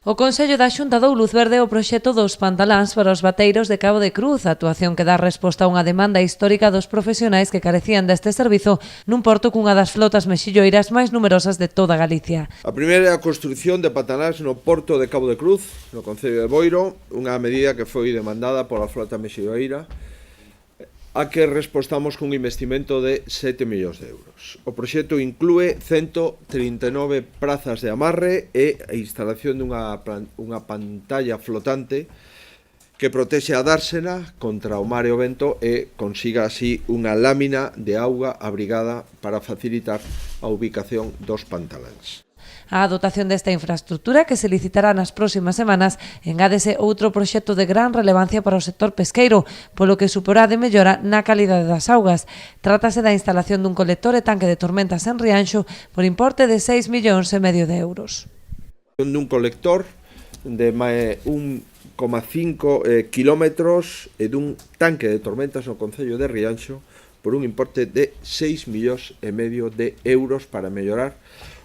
O Consello da Xunta dou luz verde ao proxecto dos pantaláns para os bateiros de Cabo de Cruz, actuación que dá resposta a unha demanda histórica dos profesionais que carecían deste servizo nun porto cunha das flotas mexilloiras máis numerosas de toda Galicia. A primeira é a construción de pantaláns no porto de Cabo de Cruz, no concello de Boiro, unha medida que foi demandada pola flota mexilloira, a que respostamos cun investimento de 7 millóns de euros. O proxecto inclúe 139 prazas de amarre e a instalación dunha pantalla flotante que protexe a dársena contra o mar e o vento e consiga así unha lámina de auga abrigada para facilitar a ubicación dos pantaláns. A dotación desta infraestructura, que se licitará nas próximas semanas, engádese outro proxecto de gran relevancia para o sector pesqueiro, polo que suporá de mellora na calidade das augas. Trátase da instalación dun colector e tanque de tormentas en Rianxo por importe de 6,5 millóns de euros. Dun colector de 1,5 kilómetros e dun tanque de tormentas no concello de Rianxo por un importe de 6,5 millóns de euros para mellorar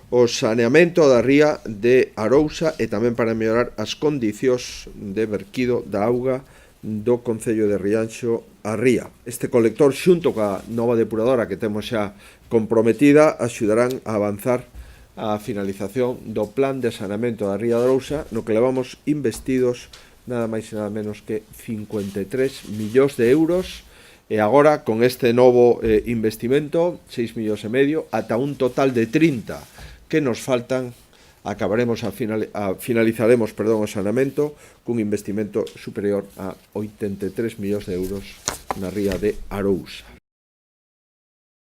o saneamento da ría de Arousa e tamén para mellorar as condicións de verquido da auga do concello de Rianxo a ría. Este colector, xunto coa nova depuradora que temos xa comprometida, axudarán a avanzar a finalización do plan de saneamento da ría de Arousa, no que levamos investidos nada máis e nada menos que 53 millóns de euros, e agora, con este novo investimento, 6,5 millóns, ata un total de 30 que nos faltan, finalizaremos o saneamento cun investimento superior a 83 millóns de euros na ría de Arousa.